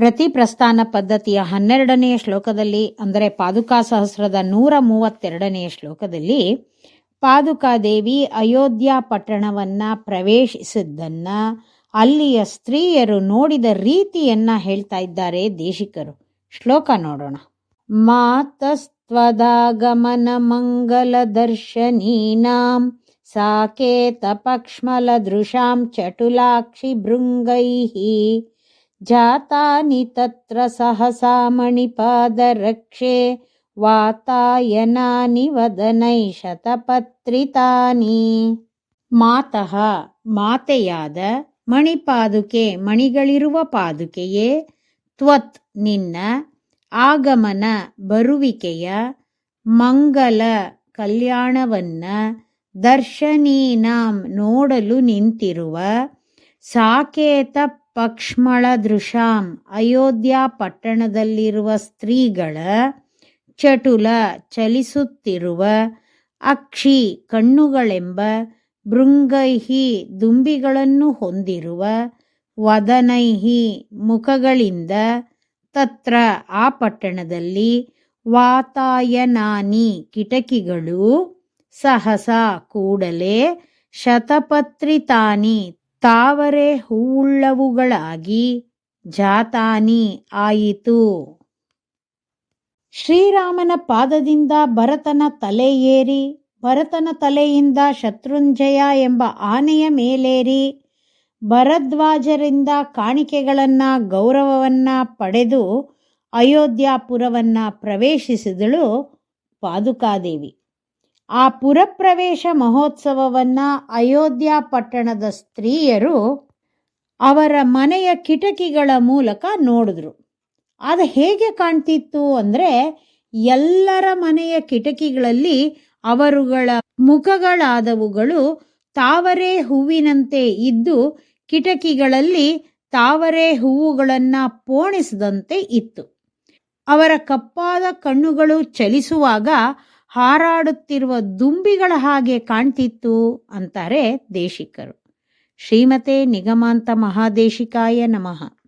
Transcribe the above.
ಪ್ರತಿ ಪ್ರಸ್ಥಾನ ಪದ್ಧತಿಯ 12ನೆಯ ಶ್ಲೋಕದಲ್ಲಿ, ಅಂದರೆ ಪಾದುಕಾ ಸಹಸ್ರದ 132ನೆಯ ಶ್ಲೋಕದಲ್ಲಿ, ಪಾದುಕಾದೇವಿ ಅಯೋಧ್ಯ ಪಟ್ಟಣವನ್ನ ಪ್ರವೇಶಿಸಿದ್ದನ್ನ, ಅಲ್ಲಿಯ ಸ್ತ್ರೀಯರು ನೋಡಿದ ರೀತಿಯನ್ನ ಹೇಳ್ತಾ ಇದ್ದಾರೆ ದೇಶಿಕರು. ಶ್ಲೋಕ ನೋಡೋಣ. ಮಾತಸ್ತ್ವದಾಗಮನ ಮಂಗಲ ದರ್ಶನೀನಾಂ ಸಾಕೇತ ಪಕ್ಷ್ಮಲ ದೃಶಾಂ ಚಟುಲಾಕ್ಷಿ ಭೃಂಗೈಃ ಜಾತಾನಿ ತತ್ರ ಸಹಸಾ ಮಣಿಪಾದರಕ್ಷೆ ವಾತಾಯನಾನಿ ವದನೈ ಶತಪತ್ರಿತಾನಿ. ಮಾತಃ ಮಾತೆಯಾದ, ಮಣಿಪಾದುಕೆ ಮಣಿಗಳಿರುವ ಪಾದುಕೆಯೇ, ತ್ವತ್ ನಿನ್ನ, ಆಗಮನ ಬರುವಿಕೆಯ, ಮಂಗಲ ಕಲ್ಯಾಣವನ್ನ, ದರ್ಶನೀನಾಂ ನೋಡಲು ನಿಂತಿರುವ, ಸಾಕೇತ ಪಕ್ಷ್ಮಳ ದೃಶಾಂ ಅಯೋಧ್ಯ ಪಟ್ಟಣದಲ್ಲಿರುವ ಸ್ತ್ರೀಗಳ, ಚಟುಲ ಚಲಿಸುತ್ತಿರುವ, ಅಕ್ಷಿ ಕಣ್ಣುಗಳೆಂಬ, ಭೃಂಗೈಹಿ ದುಂಬಿಗಳನ್ನು ಹೊಂದಿರುವ, ವದನೈಹಿ ಮುಖಗಳಿಂದ, ತತ್ರ ಆ ಪಟ್ಟಣದಲ್ಲಿ, ವಾತಾಯನಾನಿ ಕಿಟಕಿಗಳು, ಸಹಸ ಕೂಡಲೇ, ಶತಪತ್ರಿತಾನಿ ತಾವರೆ ಹೂವುಳ್ಳವುಗಳಾಗಿ, ಜಾತಾನಿ ಆಯಿತು. ಶ್ರೀರಾಮನ ಪಾದದಿಂದ ಭರತನ ತಲೆ ಏರಿ, ಭರತನ ತಲೆಯಿಂದ ಶತ್ರುಂಜಯ ಎಂಬ ಆನೆಯ ಮೇಲೇರಿ, ಭರದ್ವಾಜರಿಂದ ಕಾಣಿಕೆಗಳನ್ನ ಗೌರವವನ್ನ ಪಡೆದು ಅಯೋಧ್ಯಾಪುರವನ್ನ ಪ್ರವೇಶಿಸಿದಳು ಪಾದುಕಾದೇವಿ. ಆ ಪುರಪ್ರವೇಶ ಮಹೋತ್ಸವವನ್ನ ಅಯೋಧ್ಯ ಪಟ್ಟಣದ ಸ್ತ್ರೀಯರು ಅವರ ಮನೆಯ ಕಿಟಕಿಗಳ ಮೂಲಕ ನೋಡಿದ್ರು. ಅದು ಹೇಗೆ ಕಾಣ್ತಿತ್ತು ಅಂದರೆ, ಎಲ್ಲರ ಮನೆಯ ಕಿಟಕಿಗಳಲ್ಲಿ ಅವರುಗಳ ಮುಖಗಳಾದವುಗಳು ತಾವರೆ ಹೂವಿನಂತೆ ಇದ್ದು, ಕಿಟಕಿಗಳಲ್ಲಿ ತಾವರೆ ಹೂವುಗಳನ್ನು ಪೋಣಿಸಿದಂತೆ ಇತ್ತು. ಅವರ ಕಪ್ಪಾದ ಕಣ್ಣುಗಳು ಚಲಿಸುವಾಗ ಹಾರಾಡುತ್ತಿರುವ ದುಂಬಿಗಳ ಹಾಗೆ ಕಾಣ್ತಿತ್ತು ಅಂತಾರೆ ದೇಶಿಕರು. ಶ್ರೀಮತೆ ನಿಗಮಾಂತ ಮಹಾದೇಶಿಕಾಯ ನಮಃ.